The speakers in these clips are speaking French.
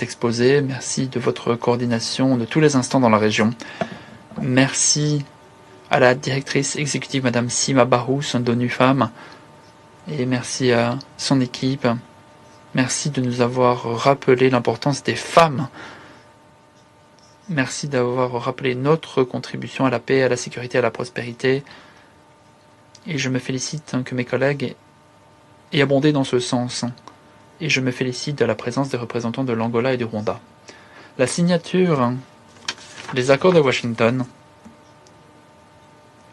exposé, merci de votre coordination de tous les instants dans la région. Merci à la directrice exécutive, Madame Sima Barous, d'ONU Femmes, et merci à son équipe. Merci de nous avoir rappelé l'importance des femmes. Merci d'avoir rappelé notre contribution à la paix, à la sécurité, à la prospérité. Et je me félicite que mes collègues aient abondé dans ce sens. Et je me félicite de la présence des représentants de l'Angola et du Rwanda. La signature des accords de Washington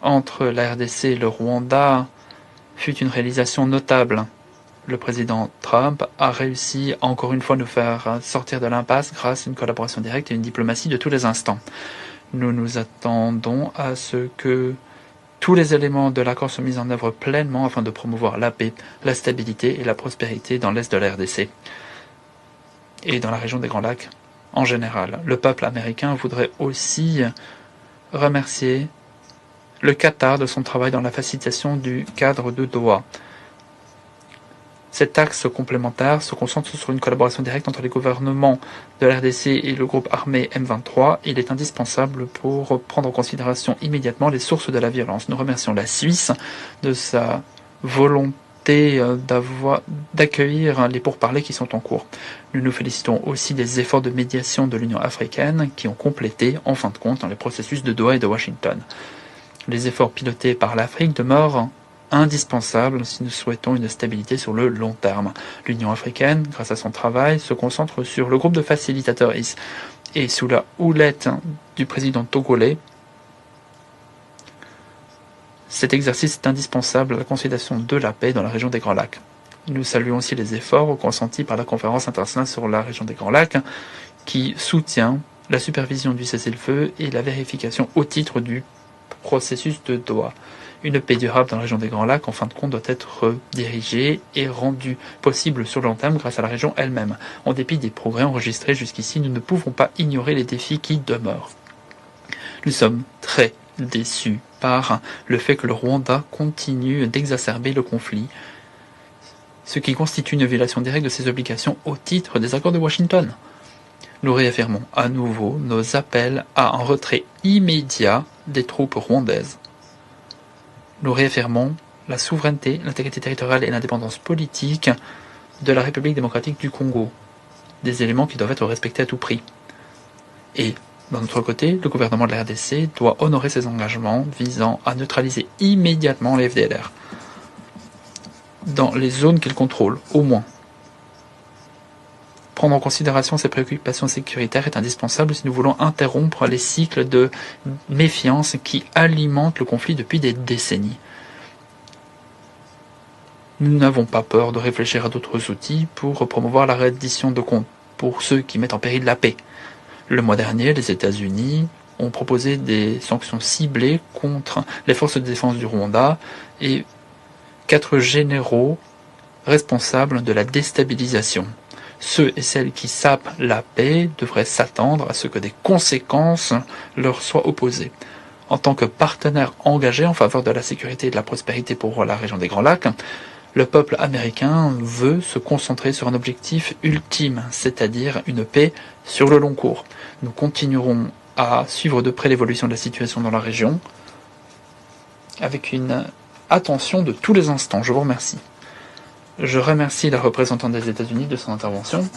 entre la RDC et le Rwanda fut une réalisation notable. Le président Trump a réussi à encore une fois nous faire sortir de l'impasse grâce à une collaboration directe et une diplomatie de tous les instants. Nous nous attendons à ce que tous les éléments de l'accord soient mis en œuvre pleinement afin de promouvoir la paix, la stabilité et la prospérité dans l'est de la RDC et dans la région des Grands Lacs en général. Le peuple américain voudrait aussi remercier le Qatar de son travail dans la facilitation du cadre de Doha. Cet axe complémentaire se concentre sur une collaboration directe entre les gouvernements de la RDC et le groupe armé M23. Il est indispensable pour prendre en considération immédiatement les sources de la violence. Nous remercions la Suisse de sa volonté d'accueillir les pourparlers qui sont en cours. Nous nous félicitons aussi des efforts de médiation de l'Union africaine qui ont complété, en fin de compte, dans les processus de Doha et de Washington. Les efforts pilotés par l'Afrique demeurent indispensables si nous souhaitons une stabilité sur le long terme. L'Union africaine, grâce à son travail, se concentre sur le groupe de facilitateurs IS et sous la houlette du président togolais. Cet exercice est indispensable à la consolidation de la paix dans la région des Grands Lacs. Nous saluons aussi les efforts consentis par la conférence internationale sur la région des Grands Lacs qui soutient la supervision du cessez-le-feu et la vérification au titre du processus de Doha. Une paix durable dans la région des Grands Lacs, en fin de compte, doit être dirigée et rendue possible sur le long terme grâce à la région elle-même. En dépit des progrès enregistrés jusqu'ici, nous ne pouvons pas ignorer les défis qui demeurent. Nous sommes très déçus par le fait que le Rwanda continue d'exacerber le conflit, ce qui constitue une violation directe de ses obligations au titre des accords de Washington. Nous réaffirmons à nouveau nos appels à un retrait immédiat des troupes rwandaises. Nous réaffirmons la souveraineté, l'intégrité territoriale et l'indépendance politique de la République démocratique du Congo, des éléments qui doivent être respectés à tout prix. Et, d'un autre côté, le gouvernement de la RDC doit honorer ses engagements visant à neutraliser immédiatement les FDLR, dans les zones qu'il contrôle, au moins. Prendre en considération ces préoccupations sécuritaires est indispensable si nous voulons interrompre les cycles de méfiance qui alimentent le conflit depuis des décennies. Nous n'avons pas peur de réfléchir à d'autres outils pour promouvoir la reddition de comptes pour ceux qui mettent en péril la paix. Le mois dernier, les États-Unis ont proposé des sanctions ciblées contre les forces de défense du Rwanda et 4 généraux responsables de la déstabilisation. Ceux et celles qui sapent la paix devraient s'attendre à ce que des conséquences leur soient opposées. En tant que partenaire engagé en faveur de la sécurité et de la prospérité pour la région des Grands Lacs, le peuple américain veut se concentrer sur un objectif ultime, c'est-à-dire une paix sur le long cours. Nous continuerons à suivre de près l'évolution de la situation dans la région avec une attention de tous les instants. Je vous remercie. Je remercie la représentante des États-Unis de son intervention.